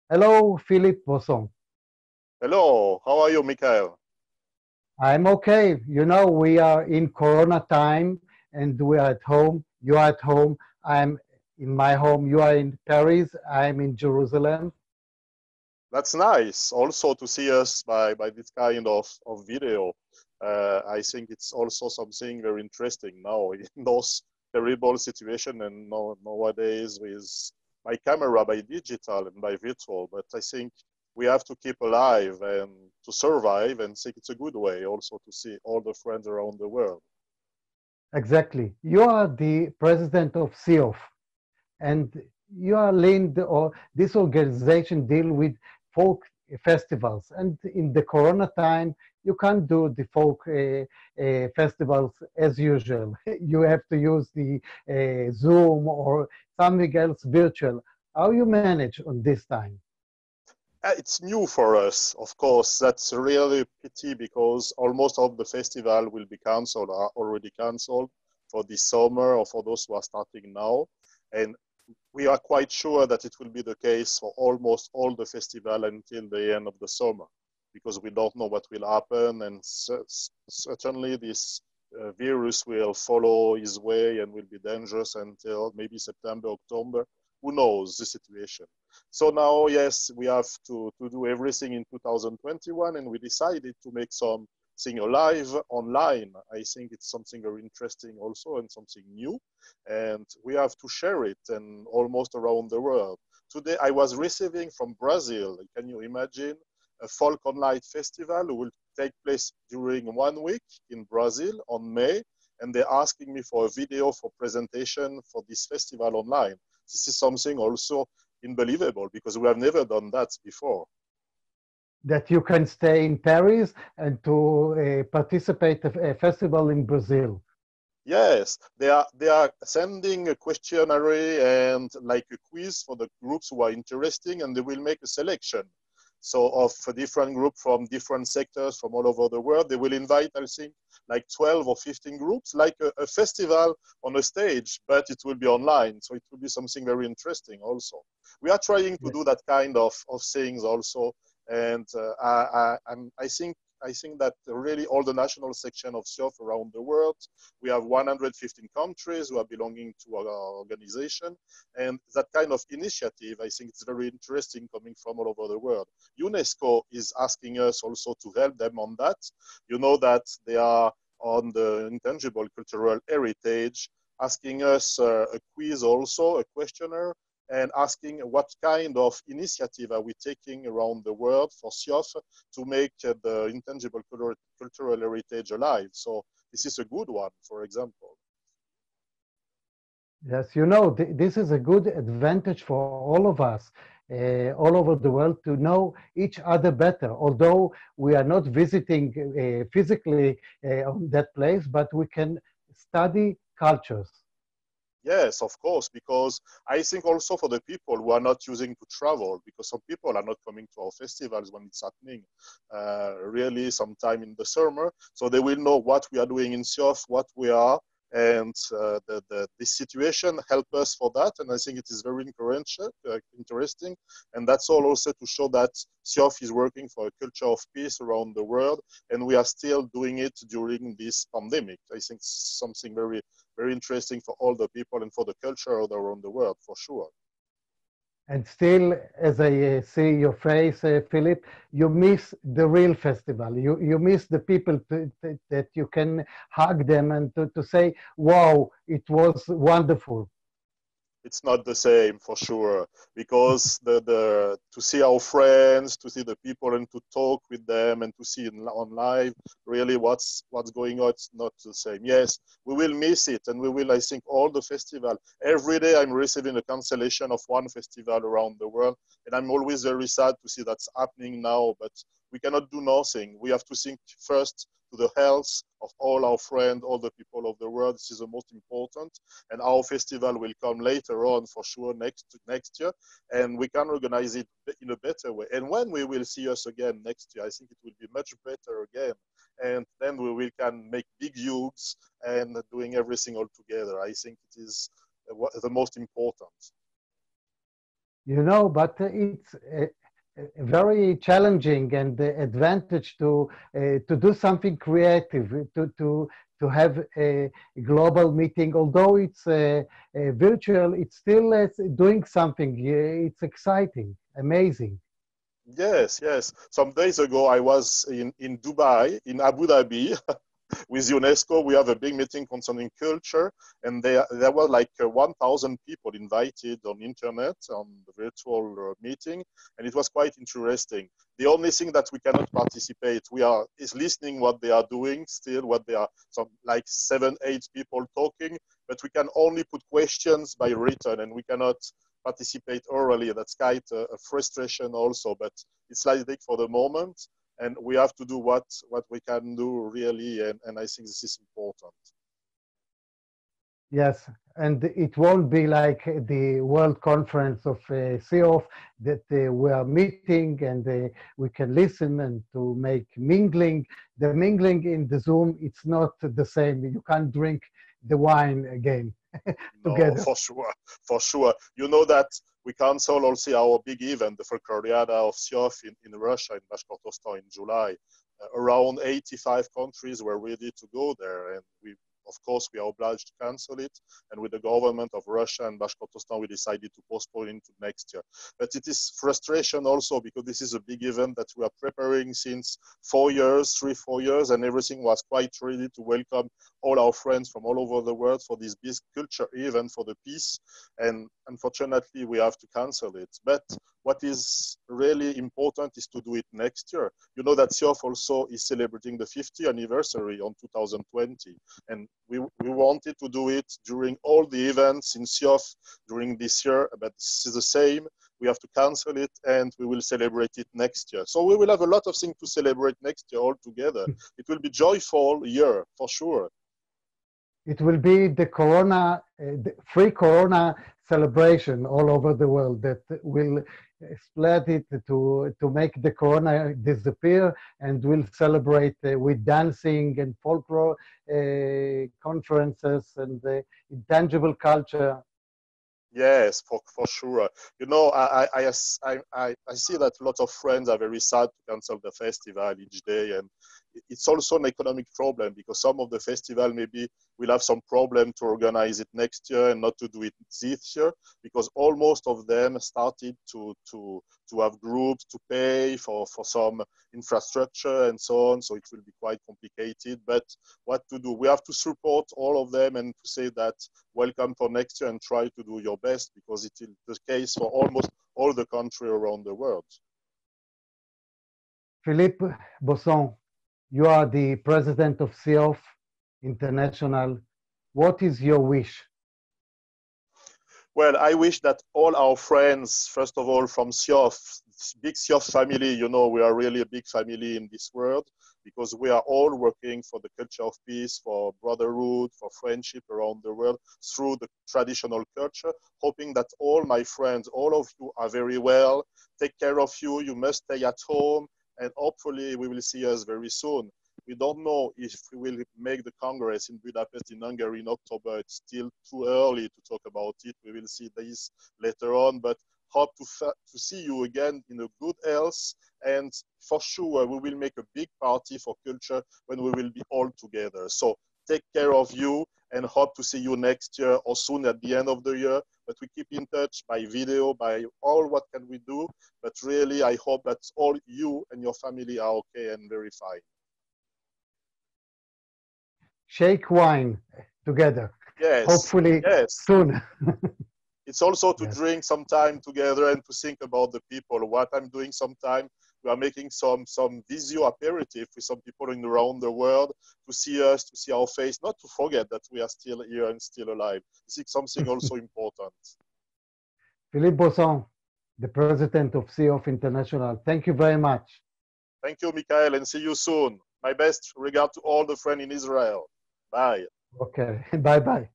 Hello, Philippe BEAUSSANT. Hello, how are you, Michael? I'm okay. You know, we are in Corona time and we are at home. You are at home. I'm in my home. You are in Paris. I'm in Jerusalem. That's nice also to see us by this kind of video. I think it's also something very interesting now in those terrible situation and nowadays with by camera, by digital and by virtual. But I think we have to keep alive and to survive and think it's a good way also to see all the friends around the world. Exactly. You are the president of CIOF and you are linked or this organization deal with folk festivals. And in the Corona time, you can't do the folk festivals as usual. You have to use the Zoom or something else virtual. How you manage on this time? It's new for us, of course. That's really a pity because almost all the festival will be cancelled, are already cancelled for this summer or for those who are starting now. And we are quite sure that it will be the case for almost all the festival until the end of the summer because we don't know what will happen. And certainly this virus will follow his way and will be dangerous until maybe September, October. Who knows the situation? So now, yes, we have to do everything in 2021, and we decided to make something alive online. I think it's something very interesting also and something new, and we have to share it and almost around the world. Today, I was receiving from Brazil. Can you imagine a folk online festival who will take place during 1 week in Brazil on May, and they're asking me for a video for presentation for this festival online. This is something also unbelievable because we have never done that before. That you can stay in Paris and to participate at a festival in Brazil. Yes, they are sending a questionnaire and like a quiz for the groups who are interesting, and they will make a selection. So of a different group from different sectors from all over the world, they will invite, I think, like 12 or 15 groups, like a festival on a stage, but it will be online. So it will be something very interesting also. We are trying to do that kind of things also. And I think that really all the national section of CIOF around the world, we have 115 countries who are belonging to our organization. And that kind of initiative, I think it's very interesting coming from all over the world. UNESCO is asking us also to help them on that. You know that they are on the intangible cultural heritage, asking us a quiz also, a questionnaire, and asking what kind of initiative are we taking around the world for CIOF to make the intangible cultural heritage alive. So this is a good one, for example. Yes, you know, this is a good advantage for all of us all over the world to know each other better. Although we are not visiting physically on that place, but we can study cultures. Yes, of course, because I think also for the people who are not using to travel, because some people are not coming to our festivals when it's happening really sometime in the summer. So they will know what we are doing in CIOF, what we are, and this situation help us for that. And I think it is very interesting. And that's all also to show that CIOF is working for a culture of peace around the world, and we are still doing it during this pandemic. I think it's something very interesting for all the people and for the culture around the world, for sure. And still, as I see your face, Philip, you miss the real festival. You miss the people that you can hug them and to say, wow, it was wonderful. It's not the same for sure because the to see our friends, to see the people and to talk with them and to see on live really what's going on, it's not the same. Yes, we will miss it, and we will, I think, all the festival. Every day I'm receiving a cancellation of one festival around the world, and I'm always very sad to see that's happening now, but we cannot do nothing. We have to think first to the health of all our friends, all the people of the world. This is the most important, and our festival will come later on for sure next year, and we can organize it in a better way. And when we will see us again next year, I think it will be much better again, and then we will can make big use and doing everything all together. I think it is the most important. you know, but it's very challenging and advantage to do something creative, to have a global meeting. Although it's virtual, it's still doing something. It's exciting, amazing. Yes, yes. Some days ago, I was in Dubai, in Abu Dhabi, with UNESCO. We have a big meeting concerning culture, and there were like 1,000 people invited on internet on the virtual meeting, and it was quite interesting. The only thing that we cannot participate, is listening what they are doing still, what they are, some like 7, 8 people talking, but we can only put questions by written, and we cannot participate orally. That's quite a frustration also, but it's like for the moment, and we have to do what we can do really, and I think this is important. Yes, and it won't be like the World Conference of CIOF that we are meeting and we can listen and to make mingling. The mingling in the Zoom, it's not the same. You can't drink the wine again No, together. for sure, for sure. You know that we cancel also our big event, the Folkloriada of CIOF in Russia, in Bashkortostan in July. Around 85 countries were ready to go there, and of course, we are obliged to cancel it. And with the government of Russia and Bashkortostan, we decided to postpone it to next year. But it is frustration also because this is a big event that we are preparing since 4 years, 3, 4 years, and everything was quite ready to welcome all our friends from all over the world for this big culture event for the peace. And unfortunately, we have to cancel it. But what is really important is to do it next year. You know that CIOF also is celebrating the 50th anniversary on 2020. And we wanted to do it during all the events in CIOF during this year, but this is the same. We have to cancel it and we will celebrate it next year. So we will have a lot of things to celebrate next year all together. It will be joyful year for sure. It will be the Corona, the free Corona celebration all over the world that will split it to make the Corona disappear, and we'll celebrate with dancing and folklore conferences and intangible culture. Yes, for sure. You know, I see that a lot of friends are very sad to cancel the festival each day, and it's also an economic problem because some of the festival maybe will have some problem to organize it next year and not to do it this year because almost of them started to have groups to pay for some infrastructure and so on. So it will be quite complicated. But what to do? We have to support all of them and to say that welcome for next year and try to do your best because it is the case for almost all the country around the world. Philippe BEAUSSANT, you are the president of CIOF International. What is your wish? Well, I wish that all our friends, first of all, from CIOF, big CIOF family, you know, we are really a big family in this world because we are all working for the culture of peace, for brotherhood, for friendship around the world through the traditional culture, hoping that all my friends, all of you are very well, take care of you, you must stay at home, and hopefully we will see us very soon. We don't know if we will make the Congress in Budapest in Hungary in October. It's still too early to talk about it. We will see this later on, but hope to see you again in a good health. And for sure, we will make a big party for culture when we will be all together. So take care of you and hope to see you next year or soon at the end of the year. But we keep in touch by video, by all what can we do. But really, I hope that all you and your family are okay and very fine. Shake wine together, Yes, hopefully yes. soon. It's also to Yes. drink some time together and to think about the people. What I'm doing sometime, we are making some visio aperitif with some people in around the world to see us, to see our face, not to forget that we are still here and still alive. This is something also important. Philippe BEAUSSANT, the president of CIOF International, thank you very much. Thank you, Michael, and see you soon. My best regard to all the friends in Israel. Bye. Okay, bye bye.